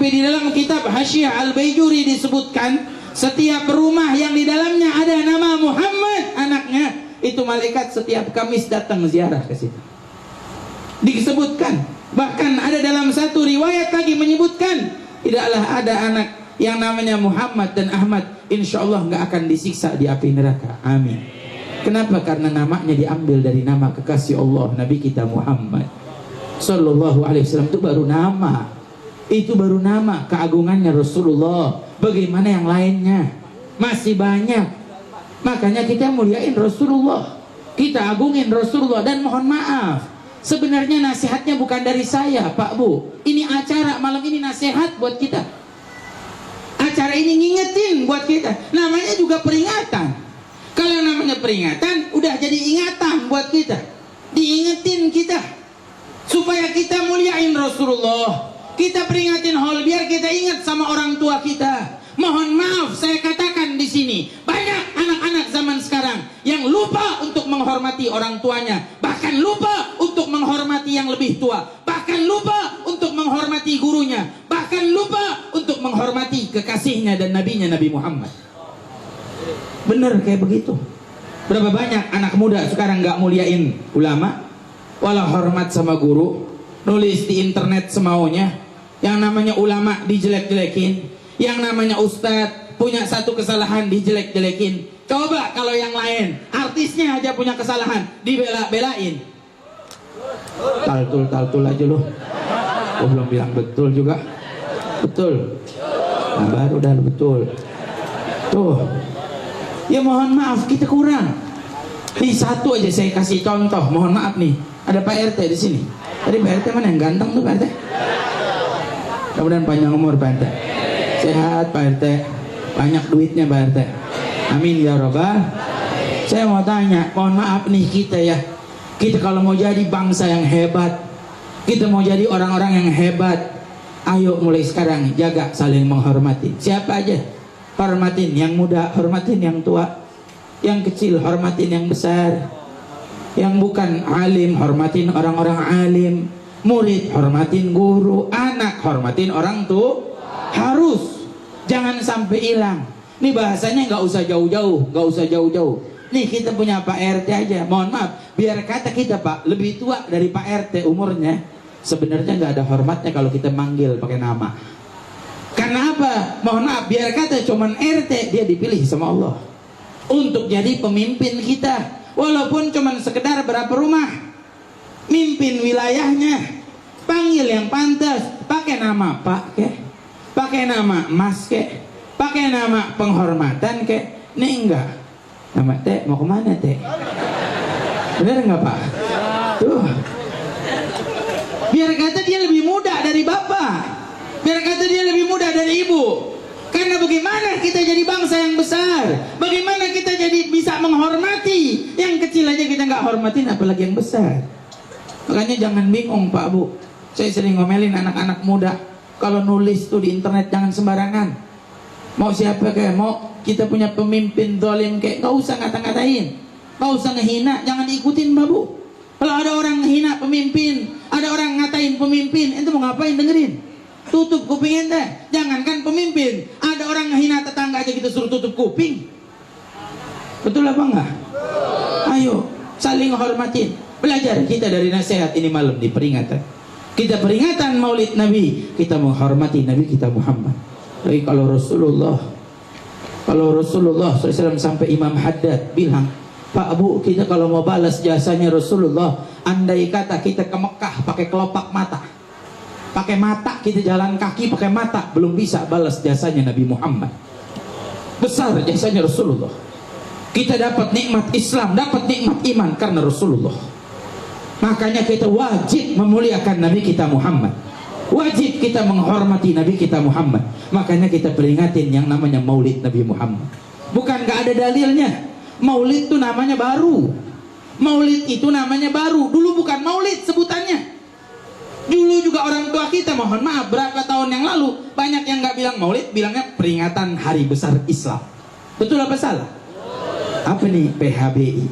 Tapi di dalam kitab Hasyiah Al-Baijuri disebutkan, setiap rumah yang di dalamnya ada nama Muhammad anaknya, itu malaikat setiap Kamis datang ziarah ke situ. Disebutkan, bahkan ada dalam satu riwayat lagi menyebutkan, tidaklah ada anak yang namanya Muhammad dan Ahmad, insya Allah nggak akan disiksa di api neraka. Amin. Kenapa? Karena namanya diambil dari nama kekasih Allah, Nabi kita Muhammad Sallallahu Alaihi Wasallam. Itu baru nama, itu baru nama keagungannya Rasulullah. Bagaimana yang lainnya? Masih banyak. Makanya kita muliain Rasulullah, kita agungin Rasulullah. Dan mohon maaf, sebenarnya nasihatnya bukan dari saya, Pak Bu. Ini acara malam ini nasihat buat kita. Acara ini ngingetin buat kita. Namanya juga peringatan. Kalau namanya peringatan, udah jadi ingatan buat kita. Diingetin kita supaya kita muliain Rasulullah. Kita peringatin hal biar kita ingat sama orang tua kita. Mohon maaf saya katakan di sini, banyak anak-anak zaman sekarang yang lupa untuk menghormati orang tuanya, bahkan lupa untuk menghormati yang lebih tua, bahkan lupa untuk menghormati gurunya, bahkan lupa untuk menghormati kekasihnya dan nabinya, Nabi Muhammad. Bener kayak begitu. Berapa banyak anak muda sekarang gak muliain ulama, walau hormat sama guru, nulis di internet semaunya. Yang namanya ulama dijelek-jelekin, yang namanya ustadz punya satu kesalahan dijelek-jelekin. Coba kalau yang lain, artisnya aja punya kesalahan dibela-belain. Taltul aja loh. Gue belum bilang betul juga. Betul. Nah, baru dah betul. Tuh. Ya mohon maaf kita kurang. Nih satu aja saya kasih contoh. Mohon maaf nih. Ada Pak RT di sini. Tadi Pak RT mana yang ganteng tuh Pak RT? Mudah-mudahan panjang umur Pak RT. Sehat Pak RT. Banyak duitnya Pak RT. Amin ya Rabbal. Saya mau tanya, mohon maaf nih kita ya. Kita kalau mau jadi bangsa yang hebat, kita mau jadi orang-orang yang hebat, ayo mulai sekarang jaga saling menghormati. Siapa aja hormatin yang muda, hormatin yang tua, yang kecil hormatin yang besar, yang bukan alim hormatin orang-orang alim, murid hormatin guru, anak hormatin orang tua. Harus, jangan sampai hilang. Ini bahasanya nggak usah jauh-jauh, nggak usah jauh-jauh. Nih kita punya Pak RT aja, mohon maaf, biar kata kita Pak lebih tua dari Pak RT umurnya, sebenarnya nggak ada hormatnya kalau kita manggil pakai nama. Karena apa? Mohon maaf, biar kata cuman RT, dia dipilih sama Allah untuk jadi pemimpin kita, walaupun cuman sekedar berapa rumah, mimpin wilayahnya. Panggil yang pantas, pakai nama Pak ke, pakai nama Mas ke, pakai nama penghormatan ke. Nih enggak, nama Teh mau kemana Teh? Bener nggak Pak? Tuh, biar kata dia lebih muda dari bapak, biar kata dia lebih muda dari ibu. Karena bagaimana kita jadi bangsa yang besar, bagaimana kita jadi bisa menghormati yang kecil aja kita nggak hormatin, apalagi yang besar. Makanya jangan bingung Pak Bu. Saya sering ngomelin anak-anak muda, kalau nulis tuh di internet jangan sembarangan. Mau siapa kayak, mau kita punya pemimpin zalim kayak, nggak usah ngata-ngatain, nggak usah ngehina, jangan diikutin Pak Bu. Kalau ada orang ngehina pemimpin, ada orang ngatain pemimpin, ente mau ngapain dengerin? Tutup kuping ente. Jangankan pemimpin, ada orang ngehina tetangga aja kita suruh tutup kuping. Betul apa enggak? Ayo saling hormatin. Belajar kita dari nasihat ini malam di peringatan. Kita peringatan Maulid Nabi, kita menghormati Nabi kita Muhammad. Tapi kalau Rasulullah SAW sampai Imam Haddad bilang, Pak Bu, kita kalau mau balas jasanya Rasulullah, andai kata kita ke Mekah pakai kelopak mata, pakai mata, kita jalan kaki pakai mata, belum bisa balas jasanya Nabi Muhammad. Besar jasanya Rasulullah. Kita dapat nikmat Islam, dapat nikmat iman karena Rasulullah. Makanya kita wajib memuliakan Nabi kita Muhammad, wajib kita menghormati Nabi kita Muhammad. Makanya kita peringatin yang namanya Maulid Nabi Muhammad. Bukan gak ada dalilnya. Maulid itu namanya baru. Maulid itu namanya baru. Dulu bukan Maulid sebutannya. Dulu juga orang tua kita, mohon maaf, berapa tahun yang lalu banyak yang nggak bilang Maulid, bilangnya peringatan Hari Besar Islam. Betul apa salah? Apa nih PHBI?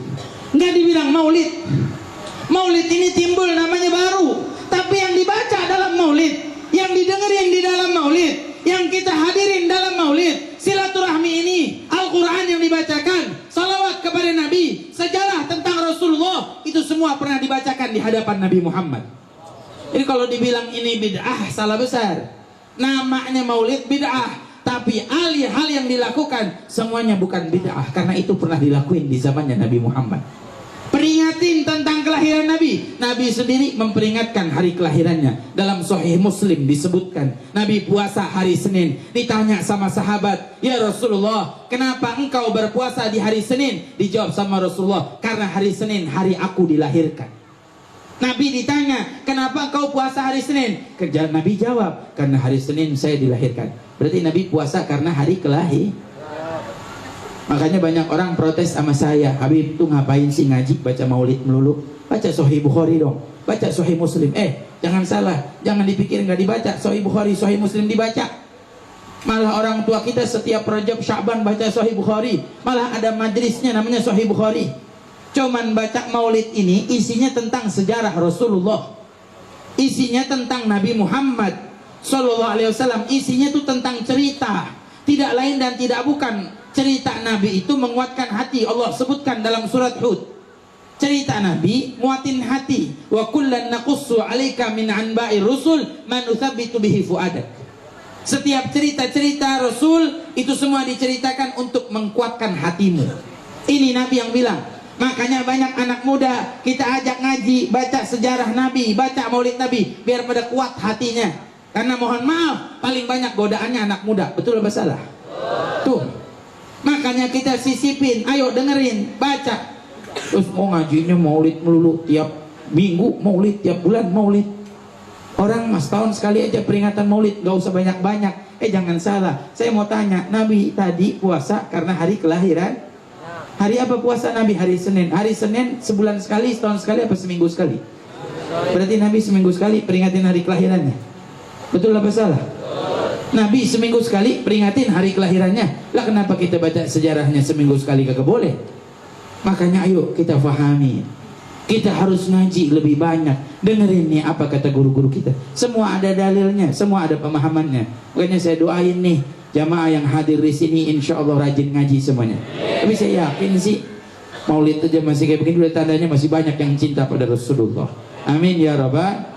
Nggak dibilang Maulid. Maulid ini timbul namanya baru, tapi yang dibaca dalam Maulid, yang didengerin di dalam Maulid, yang kita hadirin dalam maulid, silaturahmi ini, Al-Quran yang dibacakan, salawat kepada Nabi, sejarah tentang Rasulullah, itu semua pernah dibacakan di hadapan Nabi Muhammad. Jadi kalau dibilang ini bid'ah, salah besar. Namanya maulid bid'ah, tapi hal yang dilakukan semuanya bukan bid'ah, karena itu pernah dilakuin di zamannya Nabi Muhammad. Peringatin tentang kelahiran Nabi. Nabi sendiri memperingatkan hari kelahirannya. Dalam Sahih Muslim disebutkan, Nabi puasa hari Senin. Ditanya sama sahabat, "Ya Rasulullah, kenapa engkau berpuasa di hari Senin?" Dijawab sama Rasulullah, "Karena hari Senin hari aku dilahirkan." Nabi ditanya, "Kenapa engkau puasa hari Senin?" Kerja Nabi jawab, "Karena hari Senin saya dilahirkan." Berarti Nabi puasa karena hari kelahiran. Makanya banyak orang protes sama saya, "Habib tuh ngapain sih ngaji baca maulid melulu? Baca Sahih Bukhari dong, baca Sahih Muslim." Jangan salah, jangan dipikir nggak dibaca. Sahih Bukhari, Sahih Muslim dibaca. Malah orang tua kita setiap Rajab Sya'ban baca Sahih Bukhari. Malah ada majlisnya namanya Sahih Bukhari. Cuman baca maulid ini isinya tentang sejarah Rasulullah, isinya tentang Nabi Muhammad Sallallahu Alaihi Wasallam, isinya tuh tentang cerita, tidak lain dan tidak bukan. Cerita Nabi itu menguatkan hati. Allah sebutkan dalam surat Hud, cerita Nabi muatin hati. Wa kullan naqussu 'alaika min anba'ir rusul man nuthabbitu bihi fuadak. Setiap cerita-cerita Rasul itu semua diceritakan untuk menguatkan hatimu. Ini Nabi yang bilang. Makanya banyak anak muda kita ajak ngaji, baca sejarah Nabi, baca maulid Nabi, biar pada kuat hatinya. Karena mohon maaf, paling banyak godaannya anak muda. Betul apa salah? Tuh. Makanya kita sisipin, ayo dengerin, baca. Terus mau ngajinya maulid melulu, tiap minggu maulid, tiap bulan maulid. Orang mas tahun sekali aja peringatan maulid, gak usah banyak-banyak. Jangan salah, saya mau tanya, Nabi tadi puasa karena hari kelahiran? Hari apa puasa Nabi? Hari Senin. Hari Senin sebulan sekali, setahun sekali, apa seminggu sekali? Berarti Nabi seminggu sekali peringatin hari kelahirannya. Betul apa salah? Nabi seminggu sekali peringatin hari kelahirannya. Lah kenapa kita baca sejarahnya seminggu sekali kagak boleh? Makanya ayo kita fahami. Kita harus ngaji lebih banyak. Dengerin nih apa kata guru-guru kita. Semua ada dalilnya, semua ada pemahamannya. Makanya saya doain nih jamaah yang hadir di sini, insya Allah rajin ngaji semuanya. Tapi saya yakin sih maulid aja masih kayak begini, udah tandanya masih banyak yang cinta pada Rasulullah. Amin ya Rabbal